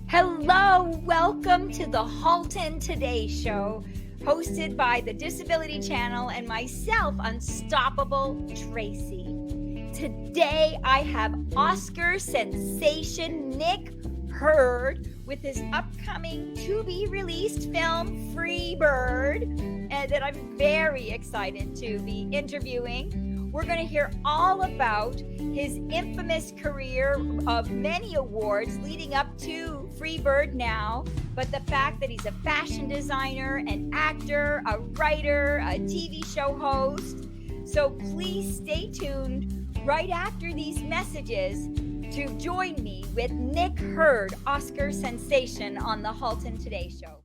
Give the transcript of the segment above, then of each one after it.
Hello, welcome to the Halton Today Show, hosted by the Disability Channel and myself, Unstoppable Tracy. Today I have Oscar sensation Nick Hurd with his upcoming to-be-released film, Free Bird, and that I'm very excited to be interviewing. We're going to hear all about his infamous career of many awards leading up to Free Bird now, but the fact that he's a fashion designer, an actor, a writer, a TV show host. So please stay tuned right after these messages to join me with Nick Hurd, Oscar sensation, on the Halton Today Show.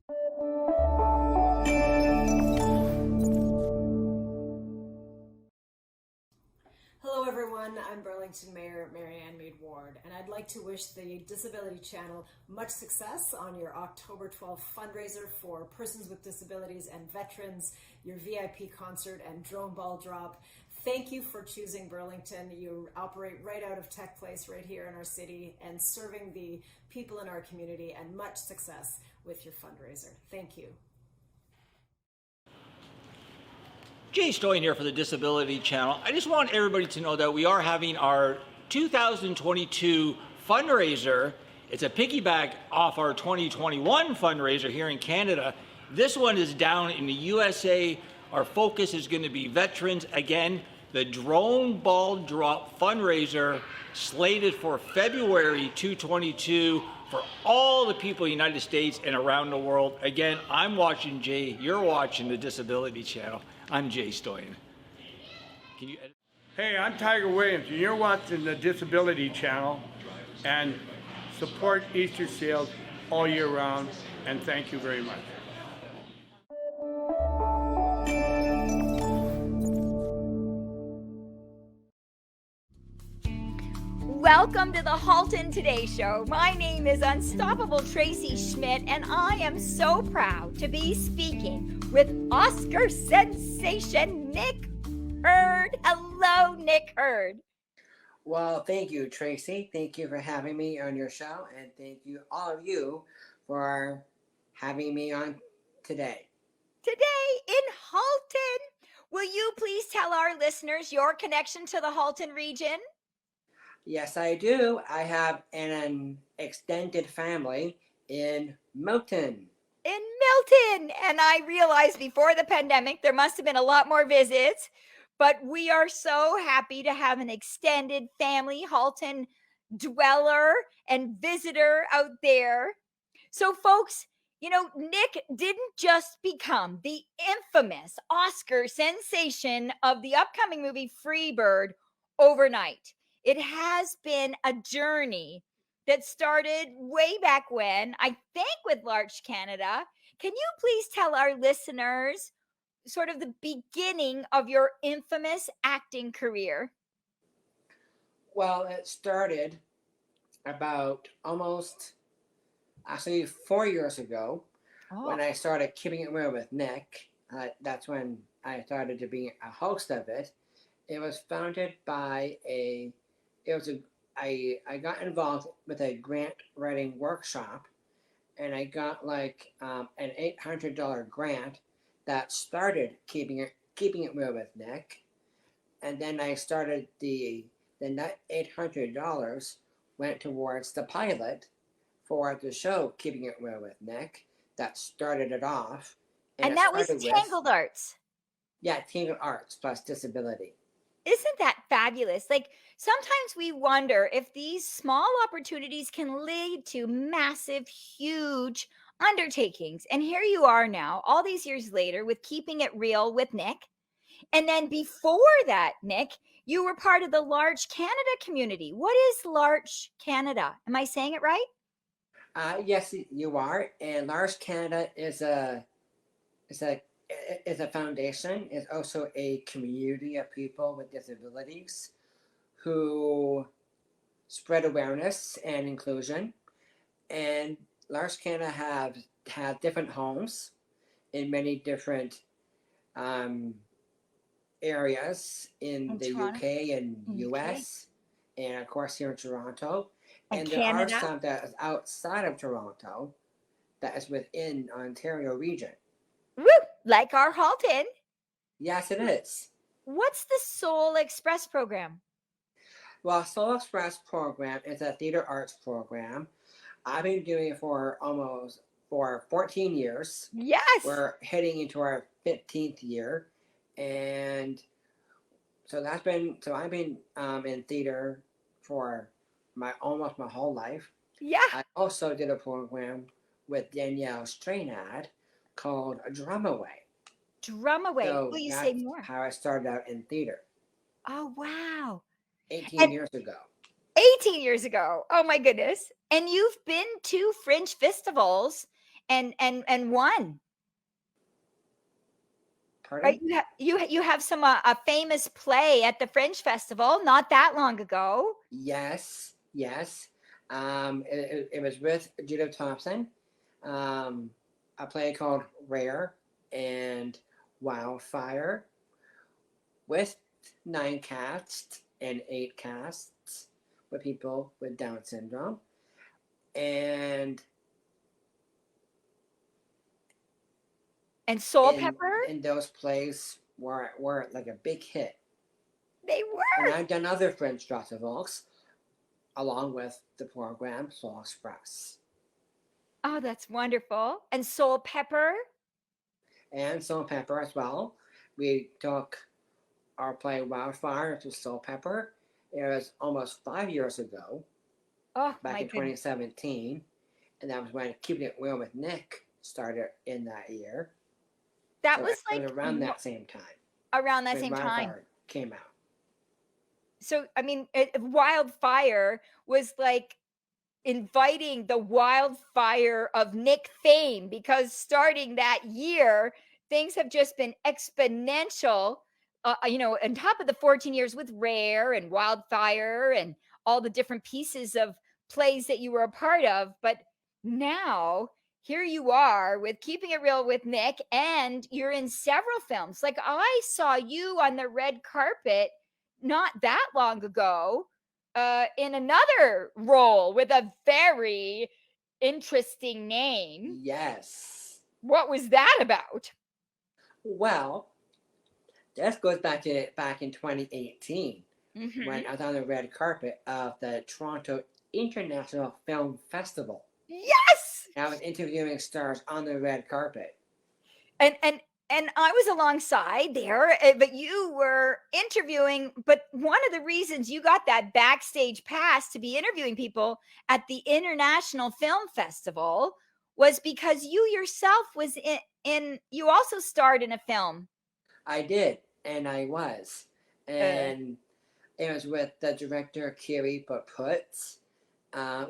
Hello everyone, I'm Burlington Mayor Marianne Mead Ward, and I'd like to wish the Disability Channel much success on your October 12th fundraiser for persons with disabilities and veterans, your VIP concert and drone ball drop. Thank you for choosing Burlington. You operate right out of Tech Place right here in our city and serving the people in our community, and much success with your fundraiser. Thank you. Jay Stoyan here for the Disability Channel. I just want everybody to know that we are having our 2022 fundraiser. It's a piggyback off our 2021 fundraiser here in Canada. This one is down in the USA. Our focus is going to be veterans. Again, the drone ball drop fundraiser slated for February 2022 for all the people in the United States and around the world. Again, I'm watching Jay. You're watching the Disability Channel. I'm Jay Stoyan. Can you edit? Hey, I'm Tiger Williams, and you're watching the Disability Channel, and support Easter sales all year round, and thank you very much. Welcome to the Halton Today Show. My name is Unstoppable Tracy Schmidt, and I am so proud to be speaking with Oscar sensation Nick Hurd. Hello, Nick Hurd. Well, thank you, Tracy. Thank you for having me on your show, and thank you, all of you, for having me on today. Today in Halton, will you please tell our listeners your connection to the Halton region? Yes, I do. I have an extended family in Milton. In Milton. And I realized before the pandemic, there must have been a lot more visits, but we are so happy to have an extended family Halton dweller and visitor out there. So folks, you know, Nick didn't just become the infamous Oscar sensation of the upcoming movie Free Bird overnight. It has been a journey that started way back when, I think with Large Canada. Can you please tell our listeners sort of the beginning of your infamous acting career? Well, it started about actually 4 years ago when I started Keeping It Real with Nick. That's when I started to be a host of it. It was founded by I got involved with a grant writing workshop, and I got like an $800 grant that started Keeping It Real with Nick, and then I started then that $800 went towards the pilot for the show Keeping It Real with Nick that started it off, and that was Tangled Arts. Yeah, Tangled Arts plus Disability. Isn't that fabulous? Like, sometimes we wonder if these small opportunities can lead to massive, huge undertakings. And here you are now, all these years later, with Keeping It Real with Nick. And then before that, Nick, you were part of the Large Canada community. What is Large Canada? Am I saying it right? Yes, you are. And Large Canada is a foundation. It's also a community of people with disabilities who spread awareness and inclusion. And Large Canada have different homes in many different areas in the Toronto? UK and US. and of course here in Toronto. And And there are Canada? some that is outside of Toronto that is within Ontario region. Woo! Like our Halton. Yes, it is. What's the Soul Express program? Well, Soul Express program is a theater arts program. I've been doing it for 14 years. Yes. We're heading into our 15th year, and so I've been in theater for almost my whole life. Yeah. I also did a program with Danielle Strainad called Drum Away. Drum Away. So Will you that's say more? how I started out in theater Oh, wow. 18 And- years ago. 18 years ago. Oh my goodness. And you've been to Fringe festivals and won. Pardon? Right? You have some a famous play at the Fringe Festival not that long ago. Yes, yes. It was with Judith Thompson. A play called Rare and Wildfire with 9 casts and 8 casts with people with Down syndrome. And Soul Pepper? And those plays were like a big hit. They were. And I've done other Fringe festivals along with the program Soul Express. Oh, that's wonderful. And Soul Pepper? And Soul Pepper as well. We took our play Wildfire to Soul Pepper. It was almost 5 years ago, Oh, back my in goodness. 2017. And that was when Keeping It Real with Nick started in that year. That So was it like around that same time. around that when same time. Wildfire came out. So, I mean, Wildfire was like inviting the wildfire of Nick fame because starting that year, things have just been exponential. On top of the 14 years with Rare and Wildfire and all the different pieces of plays that you were a part of. But now here you are with Keeping It Real with Nick, and you're in several films. Like I saw you on the red carpet not that long ago in another role with a very interesting name. Yes. What was that about? Well, this goes back in 2018 Mhm. when I was on the red carpet of the Toronto International Film Festival. Yes. I was interviewing stars on the red carpet. And I was alongside there, but you were interviewing. But one of the reasons you got that backstage pass to be interviewing people at the International Film Festival was because you yourself was you also starred in a film. I did, and I was. And it was with the director Kiri Putz,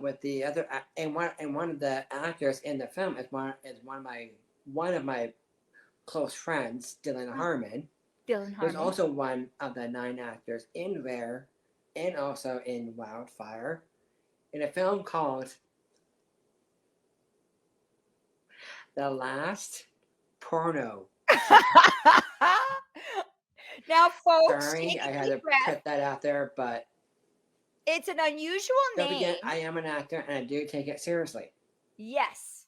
with the other and one of the actors in the film is one of my close friends, Dylan Harmon. Dylan Who's Harmon. also one of the 9 actors in Rare and also in Wildfire, in a film called The Last Porno. Now, folks, Sorry, take a I had deep to breath. put that out there, but It's an unusual don't name. forget, I am an actor and I do take it seriously. Yes.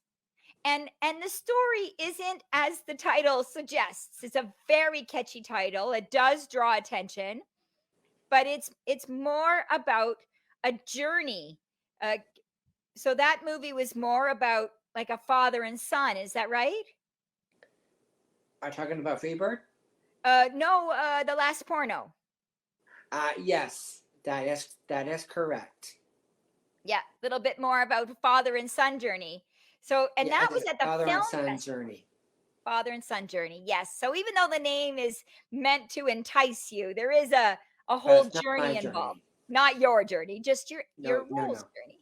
And the story isn't as the title suggests. It's a very catchy title. It does draw attention, but it's more about a journey. So that movie was more about like a father and son. Is that right? Are you talking about Freebird? No, The Last Porno. Yes, that is correct. Yeah, a little bit more about father and son journey. So, and Yeah, that it's was a at the father film and son festival. journey. Father and son journey. Yes. So even though the name is meant to entice you, there is a But whole it's not journey my involved. journey. Not your journey, just your No. role's journey.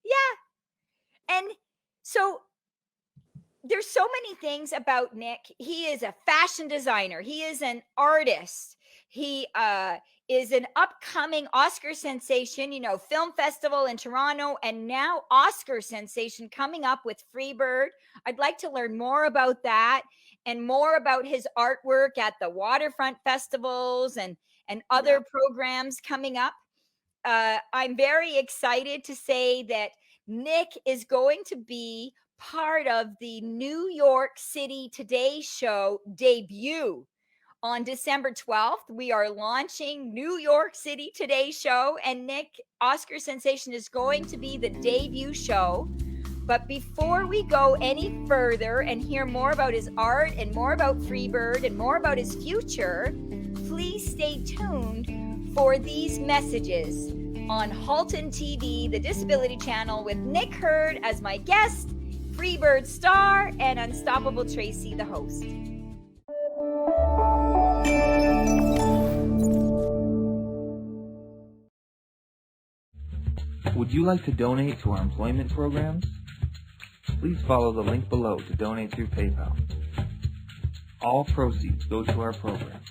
Yeah. And so there's so many things about Nick. He is a fashion designer. He is an artist. He is an upcoming Oscar sensation, film festival in Toronto, and now Oscar sensation coming up with Freebird. I'd like to learn more about that and more about his artwork at the waterfront festivals and and other programs coming up. I'm very excited to say that Nick is going to be part of the New York City Today Show debut. On December 12th, we are launching New York City Today Show, and Nick, Oscar Sensation, is going to be the debut show. But before we go any further and hear more about his art and more about Freebird and more about his future, please stay tuned for these messages on Halton TV, the Disability Channel, with Nick Hurd as my guest, Freebird star, and Unstoppable Tracy, the host. Would you like to donate to our employment programs? Please follow the link below to donate through PayPal. All proceeds go to our programs.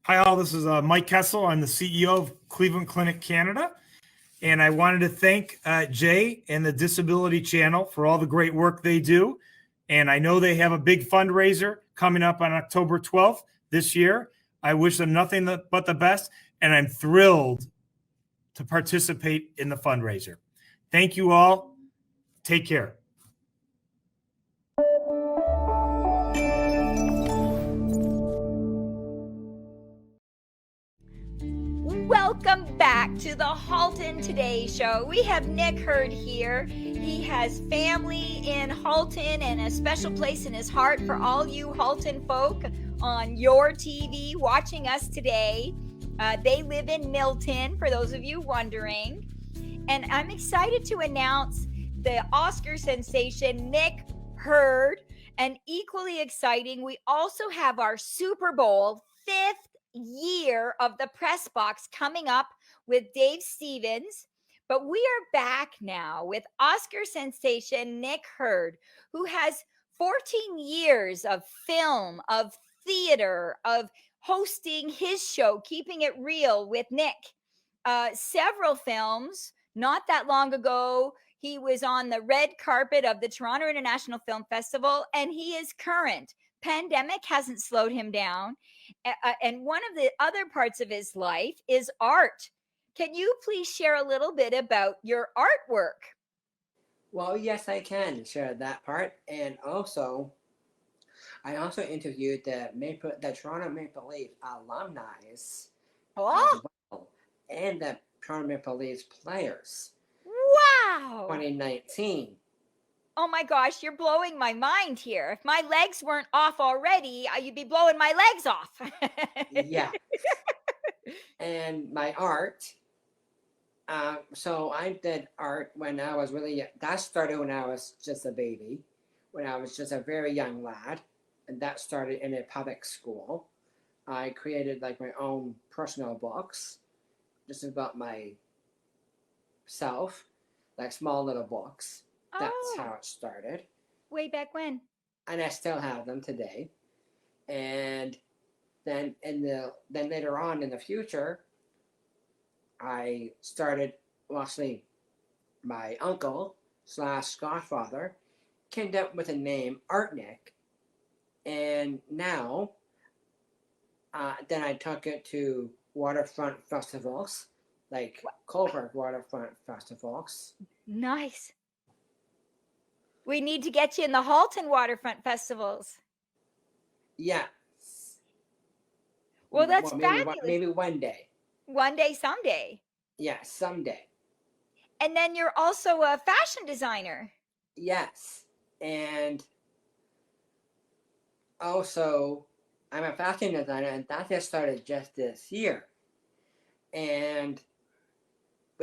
Hi all, this is Mike Kessel. I'm the CEO of Cleveland Clinic Canada. And I wanted to thank Jay and the Disability Channel for all the great work they do. And I know they have a big fundraiser coming up on October 12th this year. I wish them nothing but the best, and I'm thrilled to participate in the fundraiser. Thank you all. Take care. Welcome back to the Halton Today Show. We have Nick Hurd here. He has family in Halton and a special place in his heart for all you Halton folk on your TV watching us today. They live in Milton, for those of you wondering. And I'm excited to announce the Oscar sensation, Nick Hurd. And equally exciting, we also have our Super Bowl 5th year of the press box coming up with Dave Stevens. But we are back now with Oscar sensation Nick Hurd, who has 14 years of film, of theater, of hosting his show, Keeping It Real with Nick. Several films. Not that long ago, he was on the red carpet of the Toronto International Film Festival, and he is current. Pandemic hasn't slowed him down. And one of the other parts of his life is art. Can you please share a little bit about your artwork? Well, yes, I can share that part. And also, I also interviewed the Toronto Maple Leaf alumni as well, and the Toronto Maple Leafs players. Wow! 2019. Oh my gosh, you're blowing my mind here. If my legs weren't off already, you'd be blowing my legs off. Yeah. And my art. So I did art when I was really young. That started when I was just a baby, when I was just a very young lad. And that started in a public school. I created like my own personal books, just about myself, like small little books. That's how it started. Way back when. And I still have them today. And then later on in the future, I started, well, actually, my uncle / godfather came up with a name, Art Nick. And now, then I took it to waterfront festivals, like Coburg waterfront festivals. Nice. We need to get you in the Halton waterfront festivals. Yeah. Well, that's fabulous. Maybe one day. One day, someday. Yeah, someday. And then you're also a fashion designer. Yes. And also, I'm a fashion designer, and that just started just this year. And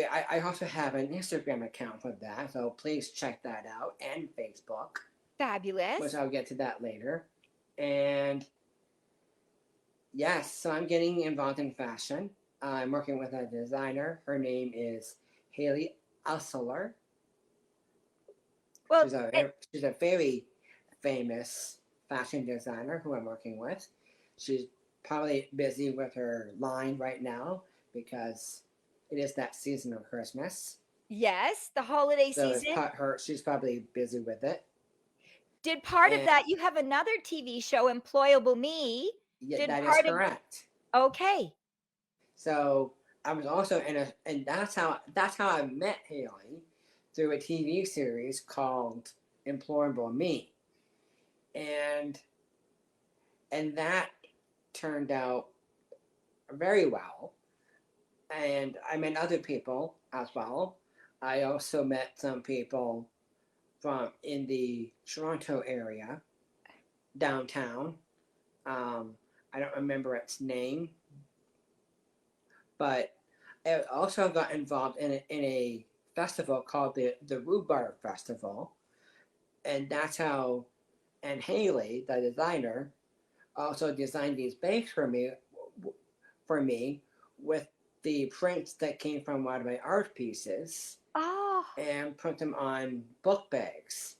I also have an Instagram account for that, so please check that out, and Facebook. Fabulous. Which I'll get to that later. And yes, so I'm getting involved in fashion. I'm working with a designer. Her name is Haley Usler. Well, she's a very famous fashion designer who I'm working with. She's probably busy with her line right now because it is that season of Christmas. Yes, the holiday season. She's probably busy with it. Did part of And that, you have another TV show, Employable Me. yeah, Did that is part of, correct. okay. So I was also and that's how I met Haley, through a TV series called Employable Me, and that turned out very well. And I met other people as well. I also met some people from in the Toronto area, downtown. I don't remember its name, but I also got involved in a festival called the Rhubarb Festival, and that's how. And Haley, the designer, also designed these bags for me with the prints that came from one of my art pieces, Oh, and put them on book bags.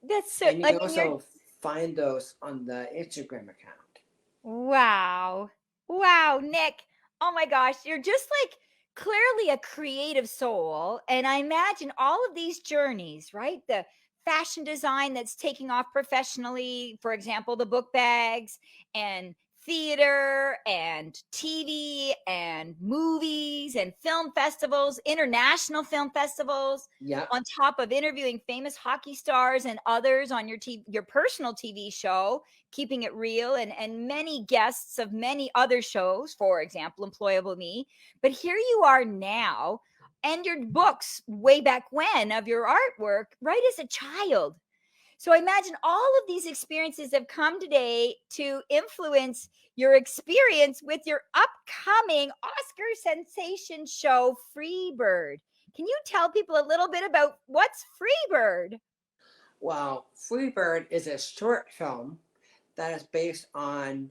that's so, And you I can mean, you're, also find those on the Instagram account. wow. Wow, Nick. Oh my gosh, you're just like clearly a creative soul. And I imagine all of these journeys, right? The fashion design that's taking off professionally, for example, the book bags, and theater and TV and movies and film festivals, international film festivals, Yep. on top of interviewing famous hockey stars and others on your personal TV show, Keeping It Real, and many guests of many other shows, for example, Employable Me. But here you are now, and your books way back when of your artwork, right as a child. So I imagine all of these experiences have come today to influence your experience with your upcoming Oscar sensation show, Freebird. Can you tell people a little bit about what's Freebird? Well, Freebird is a short film that is based on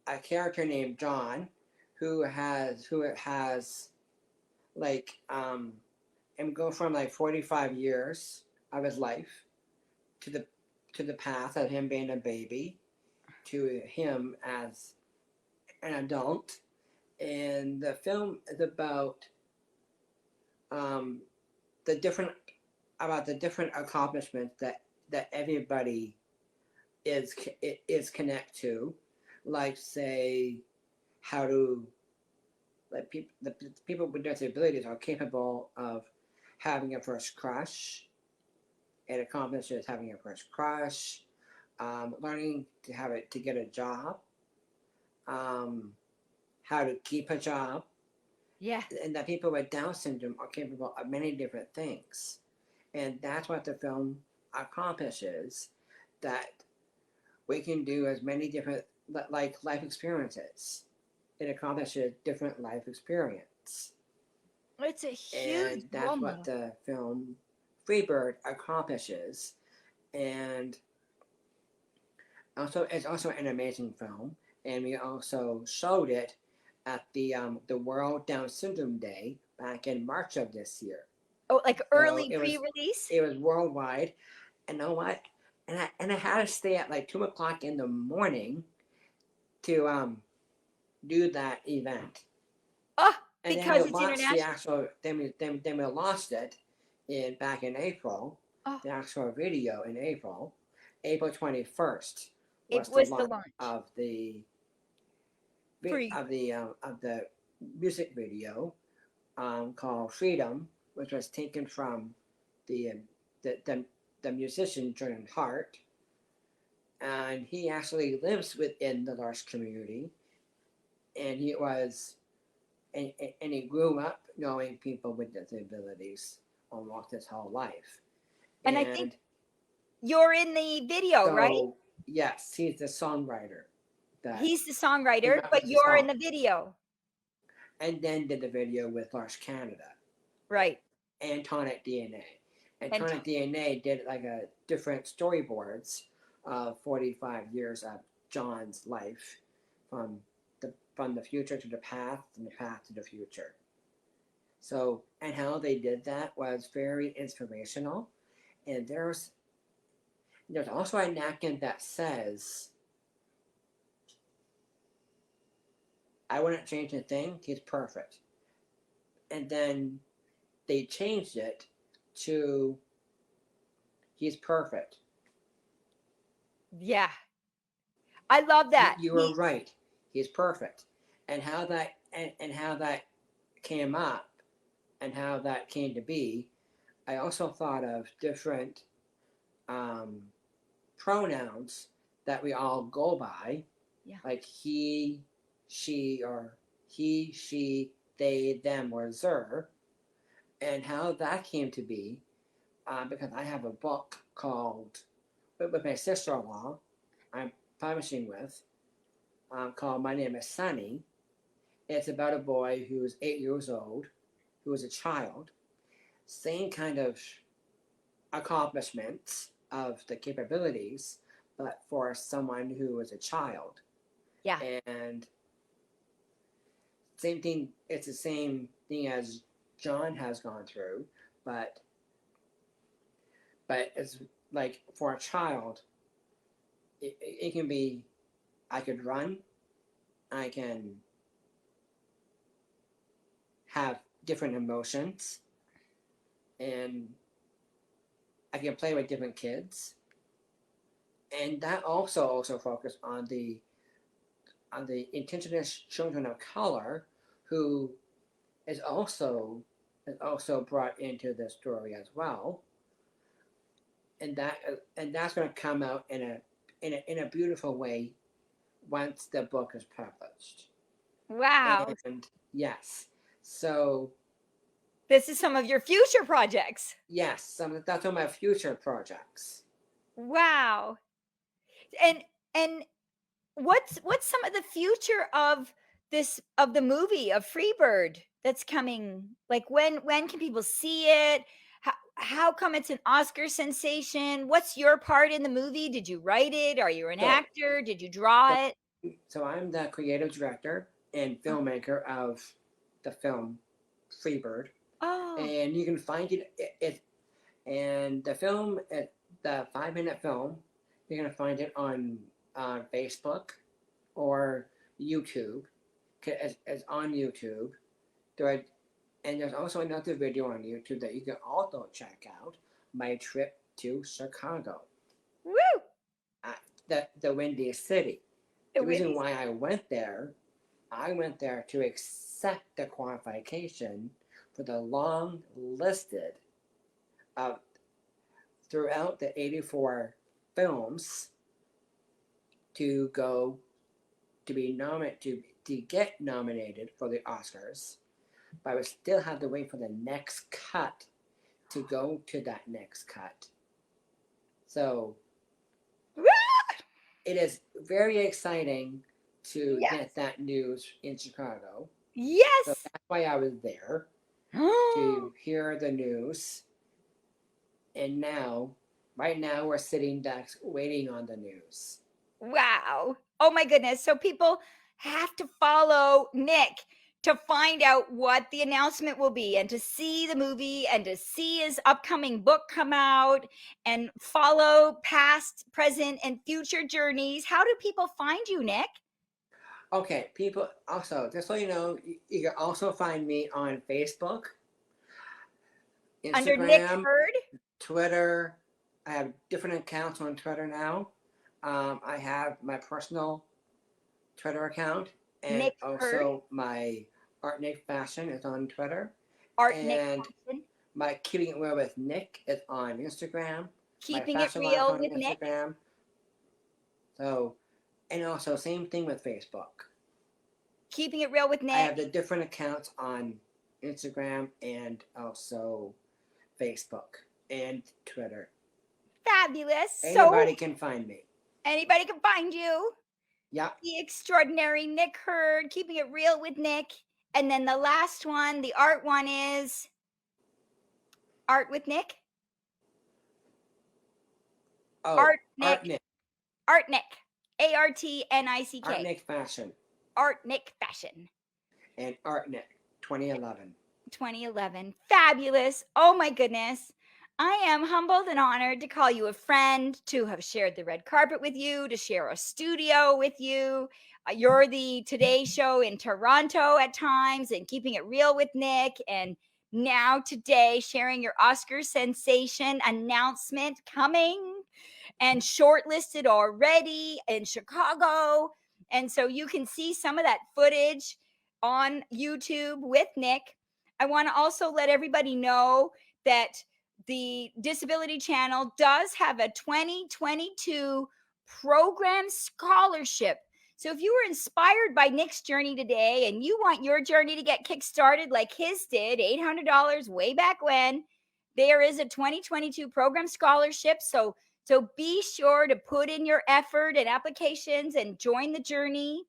a character named John, who has like and go from like 45 years of his life to the path of him being a baby to him as an adult. And the film is about um, the different accomplishments that everybody is connect to, like say how to like the people with disabilities are capable of having a first crush. It accomplishes having a first crush, learning to get a job, how to keep a job, Yeah. and that people with Down syndrome are capable of many different things. And that's what the film accomplishes, that we can do as many different like life experiences. It accomplishes different life experience. It's a huge And that's role what model. the film Freebird accomplishes. And also it's also an amazing film. And we also showed it at the World Down Syndrome Day back in March of this year. Oh, like So early pre-release? it was worldwide. And you know what? And I had to stay at like 2 o'clock in the morning to do that event. Oh, And because it's international. then we lost it back in April. Oh, The actual video in April 21st it was the was the launch launch. of the Free. of the music video called Freedom, which was taken from the musician Jordan Hart, and he actually lives within the L'Arche community, and he grew up knowing people with disabilities almost his whole life. And I think you're in the video, right? So yes, he's the songwriter. He's the came songwriter, up but with the you're in song, the video. and then did the video with L'Arche Canada Right. and Tonic DNA. And And Tonic DNA did like a different storyboards of 45 years of John's life from the future to the past and the path to the future. So, and how they did that was very inspirational. And there's also a napkin that says, I wouldn't change a thing, he's perfect. And then they changed it to, he's perfect, Yeah. I love that. You were right. He's perfect. And how that and how that came up and how that came to be, I also thought of different pronouns that we all go by, like he, she, or he, she, they, them, or zer, and how that came to be, because I have a book called, with my sister-in-law, I'm publishing with, called My Name is Sunny. It's about a boy who's 8 years old, who is a child, same kind of accomplishments of the capabilities, but for someone who is a child. Yeah. And same thing, it's the same thing as John has gone through, but it's like for a child, it can be, I could run, I can have different emotions, and I can play with different kids, and that also focus on the indigenous children of color, who is also brought into the story as well, and that's going to come out in a beautiful way once the book is published. Wow. And yes, so this is some of your future projects. Yes, that's one of my future projects. Wow. And what's some of the future of the movie of Freebird that's coming? Like when can people see it? How come it's an Oscar sensation? What's your part in the movie? Did you write it? Are you an actor? Did you draw it? So I'm the creative director and filmmaker of the film Freebird. Oh. And you can find it and the film, the 5-minute film, you're going to find it on Facebook or YouTube. It's on YouTube. And there's also another video on YouTube that you can also check out, my trip to Chicago. Woo! The Windy City. The reason why I went there to accept the qualification for the long listed of throughout the 84 films to go to be nominated to get nominated for the Oscars, but I would still have to wait for the next cut to go to that next cut. So it is very exciting to get that news in Chicago. Yes. So that's why I was there to hear the news. And right now we're sitting ducks waiting on the news. Wow. Oh my goodness. So people have to follow Nick to find out what the announcement will be and to see the movie and to see his upcoming book come out and follow past, present, and future journeys. How do people find you, Nick? Okay, people, also, just so you know, you can also find me on Facebook, Instagram, under Nick Hurd, Twitter. I have different accounts on Twitter now. I have my personal Twitter account, and Nick also Hurd. My Art Nick Fashion is on Twitter. Art Nick Fashion. My Keeping It Real with Nick is on Instagram. Keeping It Real with Nick. So, and also same thing with Facebook. Keeping It Real with Nick. I have the different accounts on Instagram and also Facebook and Twitter. Fabulous. Anybody can find me. Anybody can find you. Yeah. The extraordinary Nick Hurd, Keeping It Real with Nick. And then the last one, the art one, is Art with Nick. Oh, Art Nick. Art Nick. Art Nick. ARTNICK. Art Nick Fashion. Art Nick Fashion. And Art Nick 2011. 2011. Fabulous. Oh my goodness. I am humbled and honored to call you a friend, to have shared the red carpet with you, to share a studio with you. You're the Today Show in Toronto at times, and Keeping It Real with Nick. And now today, sharing your Oscar sensation announcement coming. and shortlisted already in Chicago. And so you can see some of that footage on YouTube with Nick. I want to also let everybody know that the Disability Channel does have a 2022 program scholarship. So if you were inspired by Nick's journey today and you want your journey to get kickstarted like his did, $800 way back when, there is a 2022 program scholarship. So be sure to put in your effort and applications and join the journey.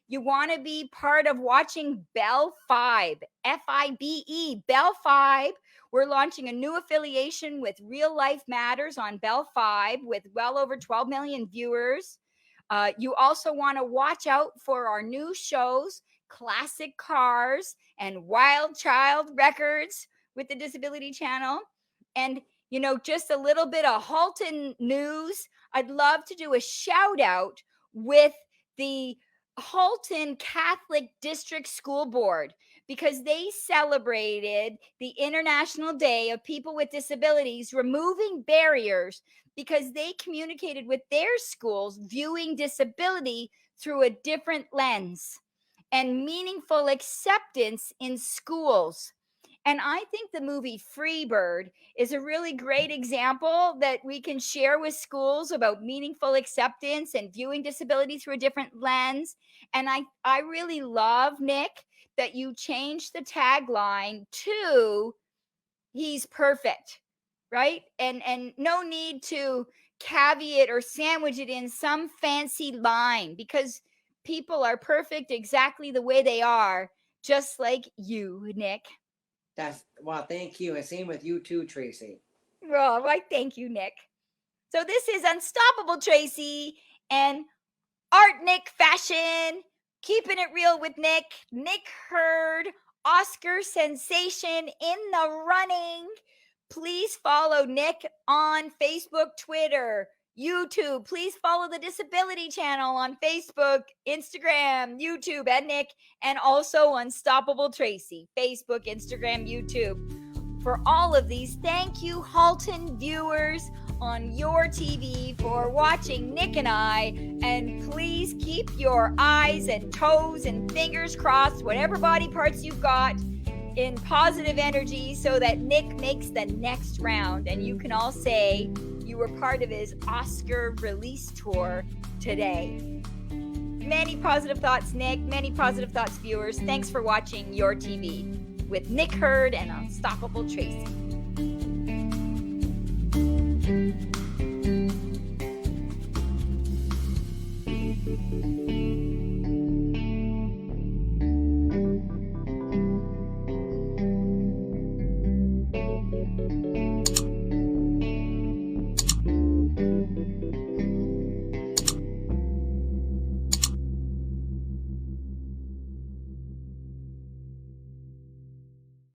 You want to be part of watching Bell 5, F-I-B-E, Bell 5. We're launching a new affiliation with Real Life Matters on Bell 5 with well over 12 million viewers. You also want to watch out for our new shows, Classic Cars and Wild Child Records with the Disability Channel. And, just a little bit of Halton news. I'd love to do a shout out with the Halton Catholic District School Board because they celebrated the International Day of People with Disabilities, removing barriers because they communicated with their schools viewing disability through a different lens and meaningful acceptance in schools. And I think the movie Freebird is a really great example that we can share with schools about meaningful acceptance and viewing disability through a different lens. And I really love, Nick, that you changed the tagline to "He's perfect," right? And no need to caveat or sandwich it in some fancy line because people are perfect exactly the way they are, just like you, Nick. Well, thank you. And same with you too, Tracy. Well, right. Thank you, Nick. So this is Unstoppable Tracy and Art Nick Fashion. Keeping it real with Nick. Nick Hurd, Oscar sensation in the running. Please follow Nick on Facebook, Twitter, YouTube. Please follow the Disability Channel on Facebook, Instagram, YouTube, and Nick, and also Unstoppable Tracy, Facebook, Instagram, YouTube. For all of these, thank you, Halton viewers on your TV, for watching Nick and I. And please keep your eyes and toes and fingers crossed, whatever body parts you've got, in positive energy so that Nick makes the next round. And you can all say you were part of his Oscar release tour today. Many positive thoughts, Nick. Many positive thoughts, viewers. Thanks for watching your TV with Nick Hurd and Unstoppable Tracy.